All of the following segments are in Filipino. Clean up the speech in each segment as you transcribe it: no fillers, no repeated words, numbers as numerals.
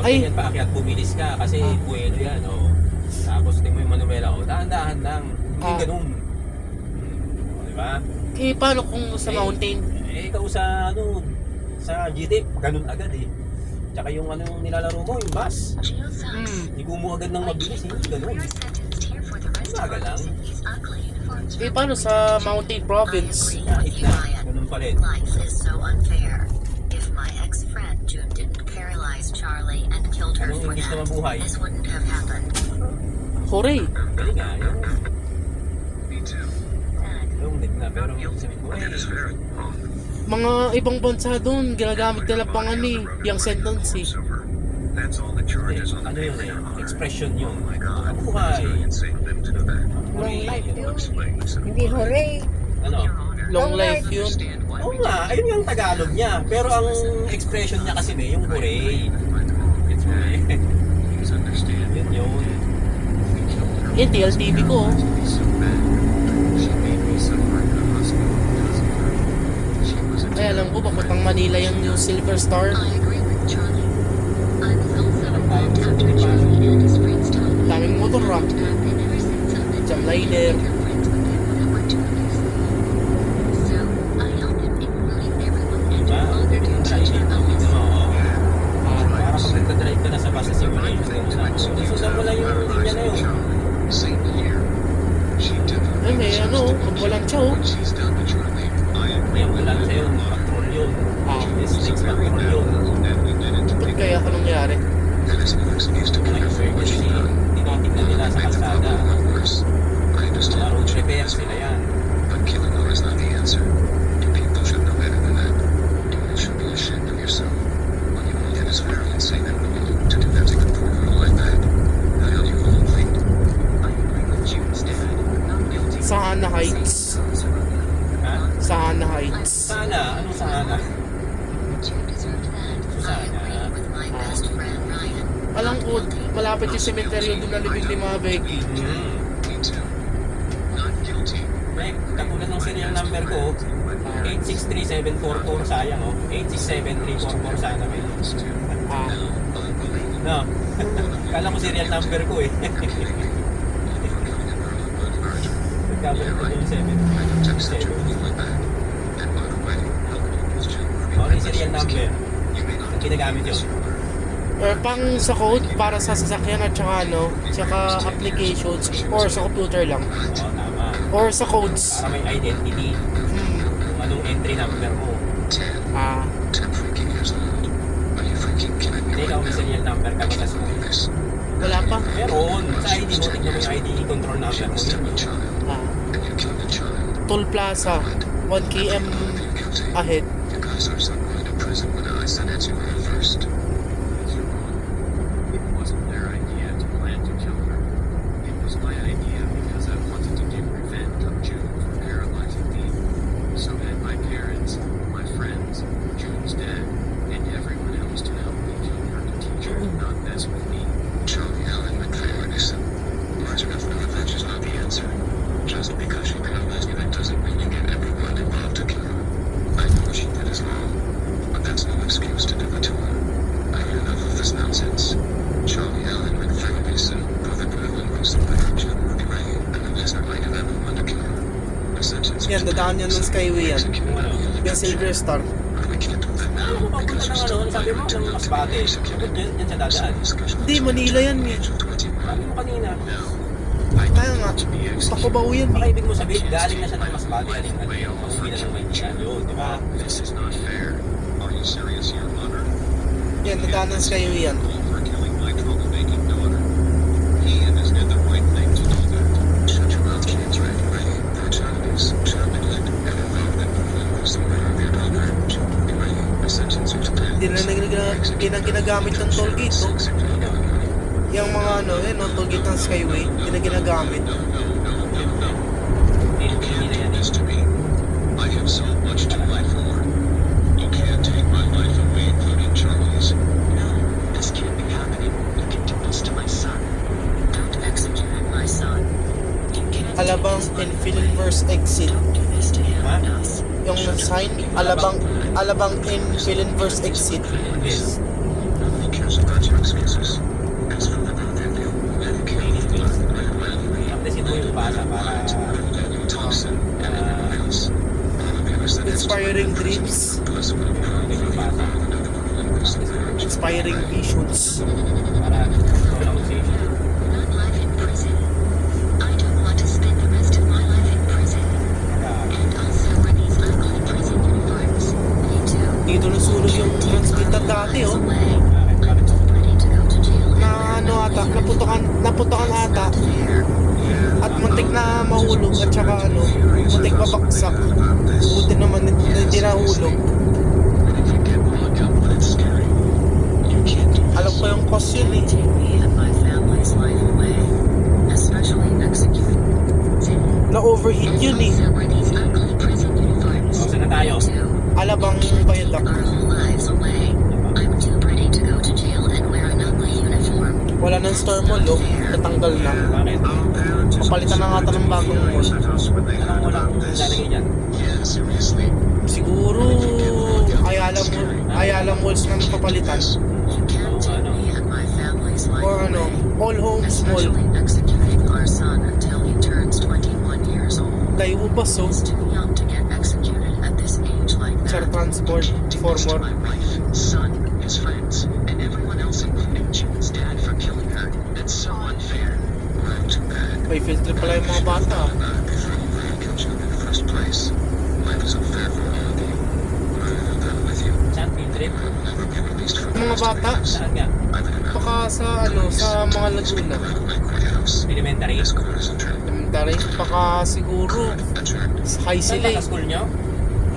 Pag ganyan paakyat, bumilis ka kasi buwelo yan, oh. Tapos tingnan mo yung Manuela, oh, dahan-dahan lang. Hindi ganun. Diba? Eh, paano kung sa mountain? Ikaw sa, sa GT, ganun agad eh. Tsaka yung nilalaro mo, yung bus. Hindi mo agad ng mabilis, hindi ganun. Umaga lang. Eh, paano sa mountain province? Kahit na, ganun pa rin. Anong English na mabuhay? Hooray! Galing nga, yun. Yung lit na, pero sabihin mo, Mga ibang bansa doon, ginagamit nila pang yung sentence eh. ano yun eh, expression yun. Mabuhay. Long life yun. Hindi hooray. Ano? Long life yun. Oo nga, ayun yung Tagalog niya. Pero ang expression niya kasi yung hooray. Gets mo eh. Yun yun. Eh, TLTV ko. Ay, alam ko, papuntang Manila yung Silver Star. Daming motor ah. Jamliner. Para pag nagdadrive ka na sa bus sa simulation, susundan mo lang yung linya na yun. Ay, may pag walang chow. May ambulansya yun, patrol yun. Next patrol yun. Ba't kaya ka nangyari? Mga emergency, tinitignan nila sa kalsada. Mga road repair, sila yan. Sahana Heights. Ha? Sahana Heights. Sana? Anong sana? Sana? Alam ko, malapit yung sementeryo doon na libing ni mga Becky. Katulad ng serial number ko, 863-744, sayang oh. 867-344 sana may. No? Kala mo serial number ko eh. Nagkabalik ko yung 7. Ano yung serial number? Ang ginagamit yun? Pang sa code para sa sasakyan at tsaka applications or sa computer lang. Oo, tama. Or sa codes. Para may identity. Kung anong entry number mo. Hindi ikaw may serial number ka ba sa school? Wala pa. Meron. Sa ID mo, tignan mo yung ID control number mo. Toll Plaza, 1 km ahead. Yan, dadaan yan ng Skyway yan. Yung Silver Star. Ano mo papunta ng sabi mo, ng Masbate. Sabi yan sa dadaan. Hindi, Manila yan eh. Sabi mo kanina. Kaya nga, Tacobaw yan Baka eh. ibig mo sabihin, galing na siya ng Masbate. Aling pauwi na ng Maynila. Yun, di ba? Yan, dadaan ng Skyway yan. Hindi na ginagamit ng toll gate, no? Yung mga toll gate ng Skyway, hindi na ginagamit. Hindi na yan. Alabang and Philverse exit. Ha? yung sign, Alabang in Philinverse exit. Yes. Updatein mo yung basa para Inspiring dreams, yung basa. inspiring visions. Para wala kong safety. Not life in prison. I don't want to spend the rest of my life in prison. And also wear these ugly prison uniforms. Me too. Dito nasunog yung transmitter dati, oh. Away. Bakit? Ready to go to jail. Na ano ata, naputokan ata. At muntik na mahulog at saka ano, muntik mabaksak. Buti naman hindi nahulog. Alam ko yung cause yun eh. Take me and my family's life away. Especially executed. Na-overheat yun eh. Also wear these ugly prison uniforms. O, saan na tayo? Me too. Alabang viaduct. Our whole lives away. I'm too pretty to go to jail and wear an ugly uniform. Wala nang store mall, oh. Natanggal na. Bakit? Papalitan na nga ito ng bagong mall. Anong walang lalagay dyan? Siguro Ayala Malls na papalitan. You can't Oo, take ano? me and my family's life Or ano, away. All Homes Mall. Especially executing our son until he turns 21 years old. Dayubas, oh. He's too young to get executed at this age like Char that. Transport, Formor. My wife, son, his friends, and everyone else including June's dad for killing her. That's so unfair. Too bad. May field trip pala yung mga bata. Before you really killed June in the first place. Life is unfair for all of you. But I've been done with you. Saan field trip? Never be released from Mga bata, Saan nga? I've been about baka sa ano, sa mga Laguna. my courthouse. Elementary? This court is a trap. Elementary, baka siguro Adjourned. sa high Saan sila ba eh. sa school nyo?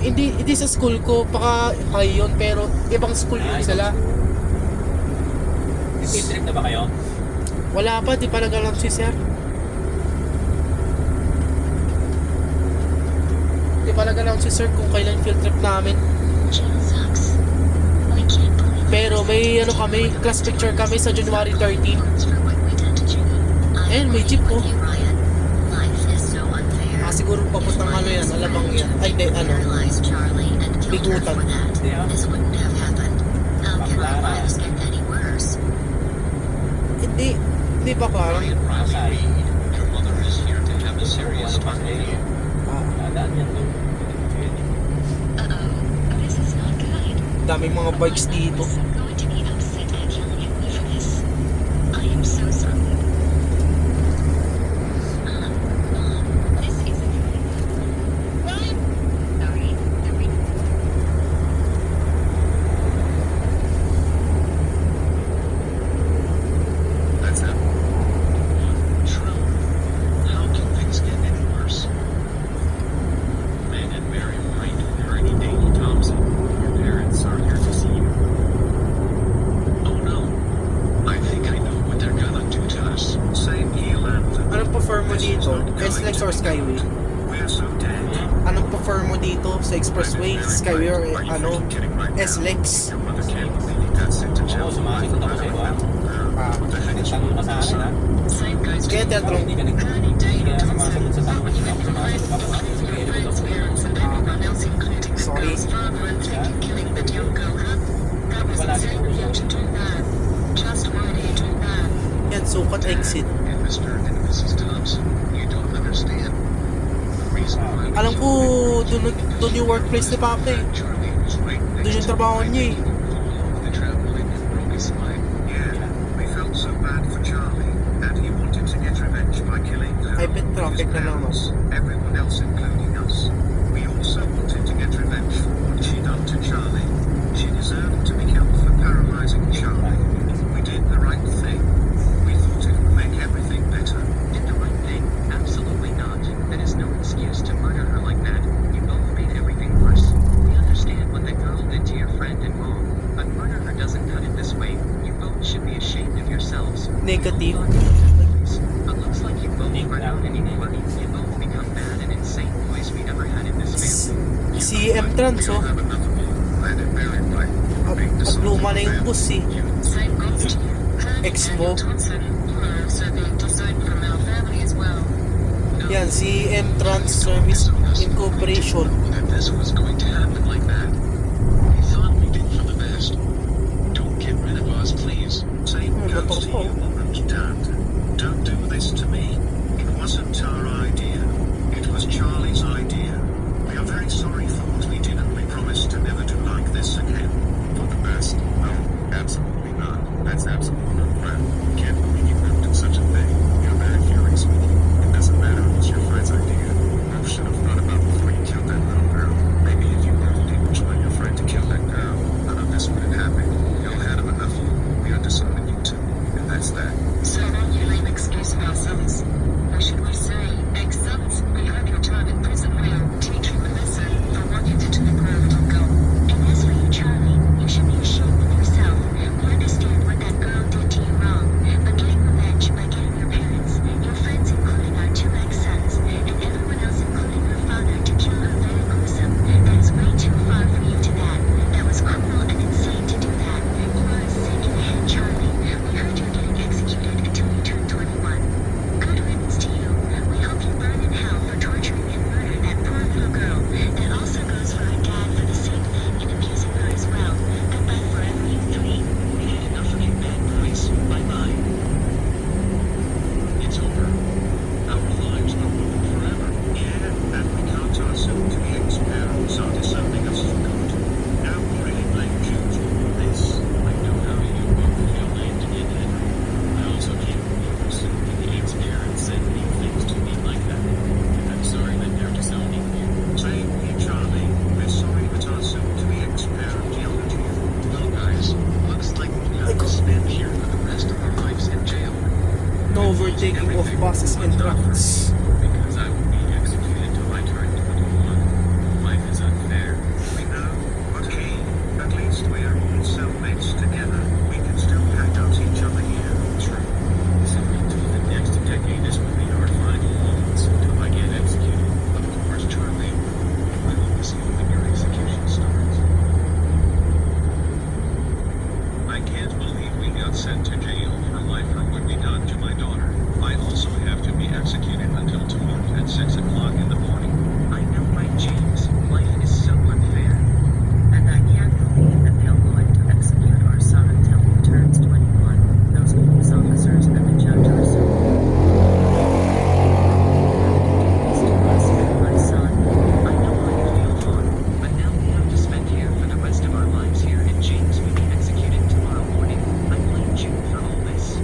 Hindi sa school ko, baka high yun, pero ibang school yun sila. Field trip na ba kayo? Wala pa, di pa nag-alam si sir. Di pa nag-alam si sir kung kailan field trip namin. Jail sucks. I can't believe Pero may ano kami, class picture kami sa January 13. it's for what we did to Judy. I Ayun, may jeep agree oh. with you, Ryan. Life is so unfair. Siguro papuntang ano yan, Alabang yan. Ay, hindi, ano. Paralyzed Charlie and killed her Bigutan. for that. Yeah. This wouldn't have happened. How can our Baklara. lives get any worse? Hindi pa parang. Pasay. Your mother is here to have a serious Ano pa sa'yo? Dadaan yan doon. Uh-oh. This is not good. Daming mga bikes dito. I'm going to be upset at killing me for this. I am so sorry. Mom, this isn't Ryan! Sorry. That's it. True. How can things get any worse? Ben and Mary White, Ernie Danny Thompson, your parents are here to see you. Oh no. I think I know what they're gonna do to us. Same Eland. Anong prefer mo dito? SLEX or Skyway? We're so dead. Anong prefer mo dito sa Expressway, Skyway or ano? SLEX? Your mother can't believe you got sent to jail. Oo, sumasagot ako sa'yo ha. What the heck is Tanong ka sa akin ha. Same goes Kaya tinatanong, Hindi ka sumasagot sa tanong. Hindi ako sumasagot ako ha. Sige, ito ako. everyone else, including the Sorry. girl's father, and think of killing the young girl, huh? That was Palagi insane ko of you to do that. Just why did you do that? yan, sukat exit. And Mr. and Mrs. Thompson, you don't understand. The reason why we Alam ko, doon yung workplace ni Papa eh. Charlie was right Doon next yung trabaho niya eh. the trampoline and broke his spine. Yeah, we felt so bad for Charlie, and he wanted to get revenge by killing her. Ay, bet traffic na naman. Everyone else, including us. We also wanted to get revenge for what she done to Charlie. She deserved to be killed for paralyzing Charlie. We did the right thing. We thought it would make everything better. Did the right thing? Absolutely not. That is no excuse to murder her like that. You both made everything worse. We understand what the girl did to your friend and mom, but murder her doesn't cut it this way. You both should be ashamed of yourselves. Negative. But looks like you both run out anymore. You both become bad and insane boys we never had in this family. Si M-Trans oh. Have enough of you. Let it marry by At luma na yung bus eh. Same goes to you. Expo. Thompson, so being disowned from our family as well. Yan, si M-Trans Service in cooperation. That this was going to happen like that. We thought we did for the best. Don't get rid of us, please. Same goes to you, woman's dad. Don't do this to me. It wasn't our idea. It was Charlie's idea. We are very sorry for what we did, and we promise to never do like this again. For the best? No, absolutely not. That's absolutely not crap. Can't believe you would do such a thing. You're very furious with you. It doesn't matter. It was your friend's idea. You should have thought about before you killed that little girl. Maybe if you really didn't join your friend to kill that girl, none of this would have happened. Y'all had him enough. We understood you too, and that's that. So then you lame excuse of our sons. Or should we say, ex-sons, we hope your time in prison will teach you a lesson for what you did to the poor little girl. And as for you, Charlie, you should be ashamed of yourself. We understand what that girl did to you wrong, but getting revenge by getting your parents, your friends including our 2 ex-sons, and everyone else including your father to kill her very gruesome, that is way too far for you to that. That was cruel and insane to do that. You are sick in the head, Charlie. We heard you're getting executed until you turn 21. Good riddance to you. We hope you burn in hell for torturing and murder that poor little girl. That also goes for her dad for the same thing and abusing her as well. Goodbye forever, you 3. We had enough of your bad boys. Bye-bye. It's over. Our lives are ruined forever. Yeah, and we can't our soon-to-be ex-parents are disowning us for good. Now we really blame you for all this. I know how you both feel named in Henry. I also can't believe your soon-to-be ex-parents said mean things to me like that. And I'm sorry that they're disowning you. Same here, Charlie. We're sorry that our soon-to-be ex-parent yelled at you. Well, guys, looks like we have to spend here for the rest of our lives in jail. No overtaking of buses and trucks. Because I will be executed till I turn 21. Life is unfair. We know, but hey, at least we are all cellmates together. We can still act out each other here. True. So until the next decade, this will be our final moments until I get executed. Of course, Charlie, I hope to see you when your execution starts. I can't believe we got sent to jail for life for what we done to my daughter. I also have to be executed until tomorrow at 6 o'clock in the morning. I know, right, James. Life is so unfair. And I can't believe that they're going to execute our son until he turns 21. Those police officers and the judge are so my son. I know how you feel, Fawn, but now we have to spend here for the rest of our lives here, and James will be executed tomorrow morning. I blame June for all this.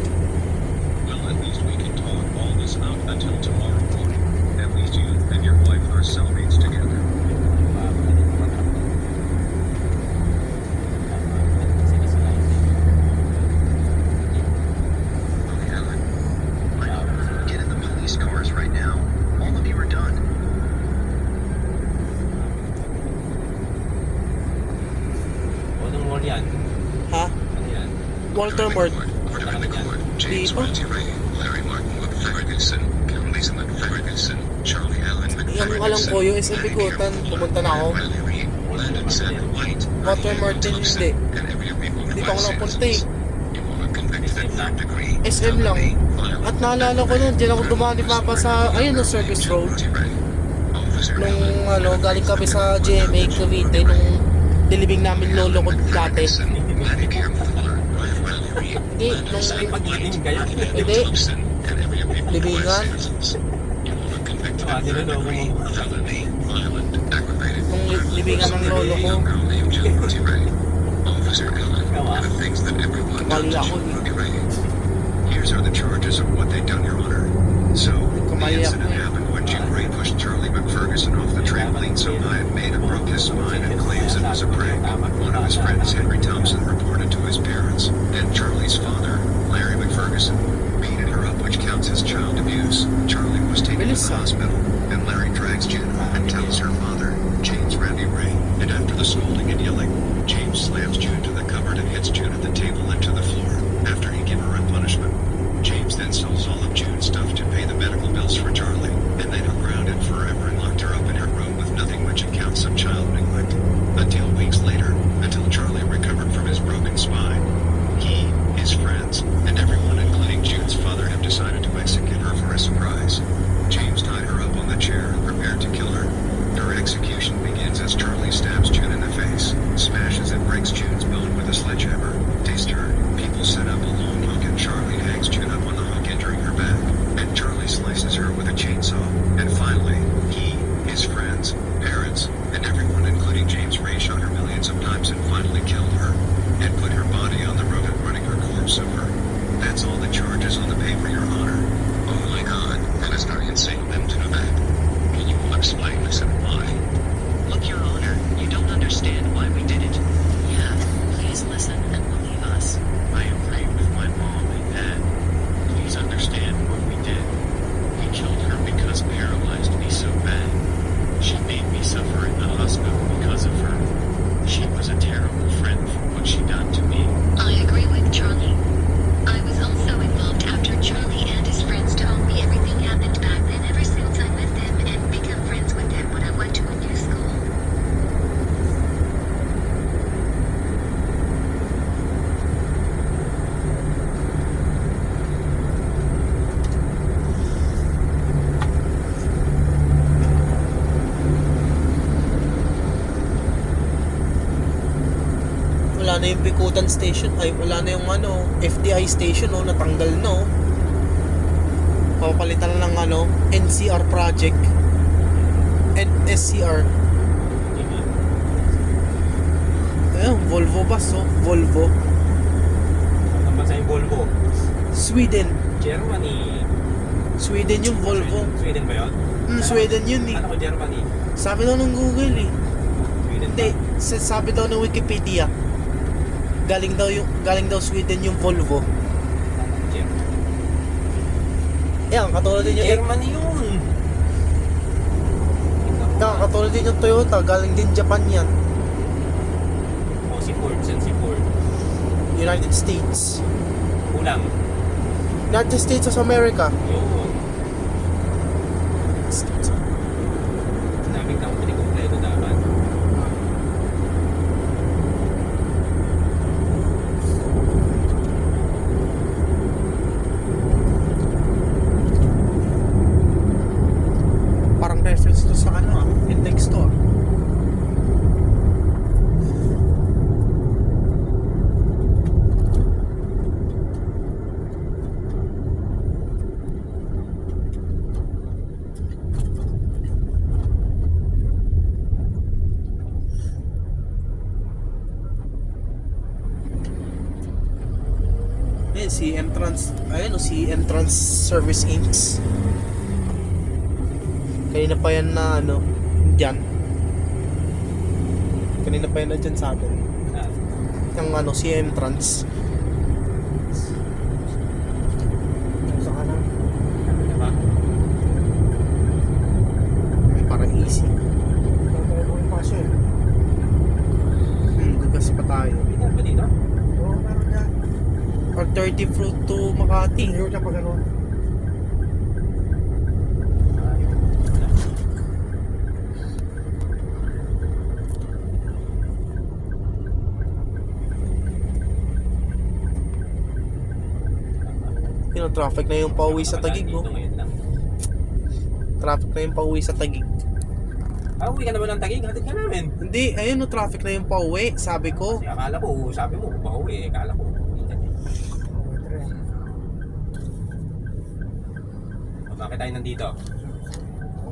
Well, at least we can talk all this out until tomorrow morning. At least you and your wife are cellmates together. Okay, Alan. Get in the police cars right now. All of you are done. O, anong wall yan? Ha? Ano yan? Walter Mort. Order in the court. James Dito? Ramsey Ray, Larry Martin McFerguson, Lisa McFerguson, Charlie Allen Yung alam ko, yung sa Bigutan, pumunta na ako. Landon Samuel White, Walter Martin, hindi. and every people Hindi pa ako napunta eh. You are convicted in third degree. SM lang. At naalala ko nun, dyan ako dumaan ni Papa sa, ayun no, Service Road. Nung ano, galing kami sa GMA Cavite, nung nilibing namin lolo ko dati. Hindi, nung Pag-ining kayo. hindi, libingan. Niloloko mo. Nung libingan ng lolo ko. Mali ako eh. Here's are the charges of what they done, Your Honor. So, the Kumali ako incident eh. happened when Jim Ray pushed Charlie McFerguson off the trampoline so high it made him broke his spine and claims it was a prank. One of his friends, Henry Thompson, reported to his parents. Then Charlie's father, Larry McFerguson, beated her up, which counts as child abuse. Charlie was taken to the hospital, and Larry drags Jen home and tells her father, James Randy Ray. And after the scolding and yelling, James slams June to the cupboard and hits June at the table and to the floor. After he gave her a punishment, James then sells all of June's stuff to pay the medical bills for Charlie, and then he grounded forever and locked her up in her room with nothing, which accounts of child neglect. Until weeks later, until Charlie recovered from his broken spine. He, his friends, and everyone, including June's father, have decided to execute her for a surprise. James tied her up on the chair and prepared to kill her. understand why we did it. Yeah, please listen and believe us. I agree with my mom and dad. Please understand what we did. We killed her because paralyzed me so bad. She made me suffer in the hospital because of her. She was a terrible friend for what she done to me. I agree with Charlie. I was also involved after Charlie and his friends told me everything happened back then. Ever since I met them and became friends with them when I went to a new school. Wala na yung Bikutan Station. Ay, wala na yung ano, FDI Station, no? Natanggal, no? Papalitan na ng ano, NCR project. NSCR. Ayun, Volvo bus, oh. Volvo. Ang bansa yung Volvo. Sweden. Germany. Sweden yung Volvo. Sweden ba yun? Sweden yun eh. Ano ko Germany? Sabi daw ng Google eh. Sweden Hindi, ba? sabi daw ng Wikipedia. Galing daw Sweden yung Volvo. Germany. Yan, katulad din yung Germany yun. katulad din yung Toyota, galing din Japan yan. O si Ford, saan si Ford? United States. Kulang. United States of America. Yun. Sinabing na ako pinikumpleto dapat. Parang reference to sa ano index to ah. Ayan, si Entrance, ayun o, si Entrance Service Inc. Kanina pa yan na ano, dyan. Kanina pa yan na dyan sa atin. Ah, Yung ano, si Entrance. Sa kanan. ano ba? Para easy. Dugas pa tayo. Hindi ba dito? Or 30 fruit to Makati. Hindi pa ganun. Yung traffic na yung pauwi sa Taguig, no? Dito ngayon lang. Traffic na yung pauwi sa Taguig. Ah, uwi ka na ba ng Taguig? Hatid ka namin. Hindi, ayun no, traffic na yung pauwi, sabi ko. Kasi akala ko, sabi mo, pa uwi. Akala ko, bakit tayo nandito?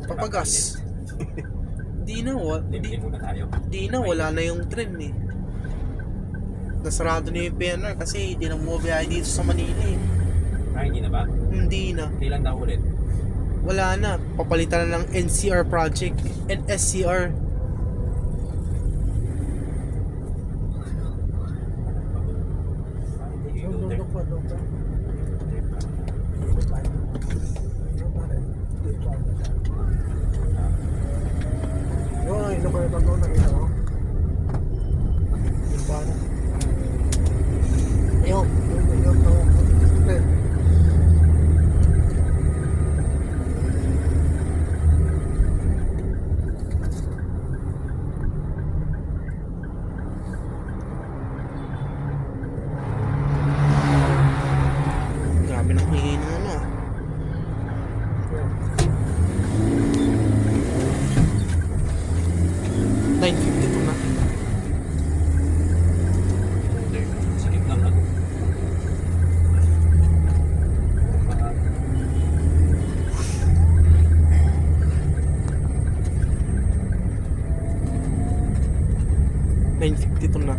Papagas. Di na, Limit muna tayo. wala na yung tren eh. Nasarado na yung PNR kasi hindi na bumabiyahe dito sa Manila eh. Ah, hindi na ba? Hindi na. Kailan daw ulit? Wala na. Papalitan na ng NCR project. NSCR. Ah, hindi U-turn. Ayun. Grabe ng hingin ng ano ah. $9.52 na. Sakit lang ako. $9.52 na.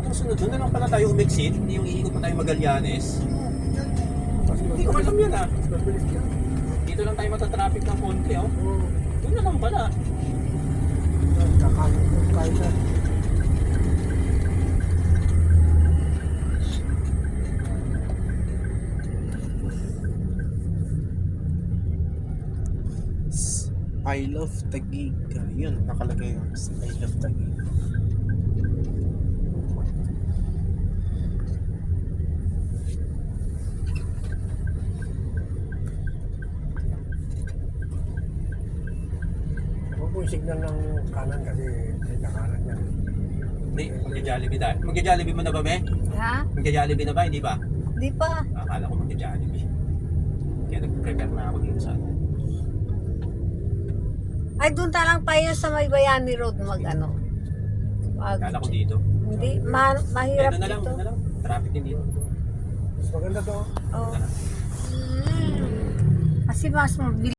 Ang sunod, doon na lang pala tayo umexit. Hindi yung iikot pa tayo Magallanes. Hindi ko alam yan ah. Hindi dito lang tayo matatraffic ng konti, oh. Doon na lang pala. Kakalungkot kayo na. I love Taguig. Yun, nakalagay yun. I love Taguig. Huwag po yung signal ng kanan kasi may kakanan yan. Hindi, magja-Jollibee tayo. Magja-Jollibee mo na ba, be? Ha? Magja-Jollibee na ba? Hindi pa? Di pa. Akala ko magja-Jollibee. Kaya nag-prepare na ako dito sa ano. Ay, doon talang tayo sa may Bayani Road mag-ano. Akala ko dito. Hindi, mahirap Ano na lang, dito. ano na lang. Traffic din dito. Mas maganda to. Oh. Kasi mas mabilis.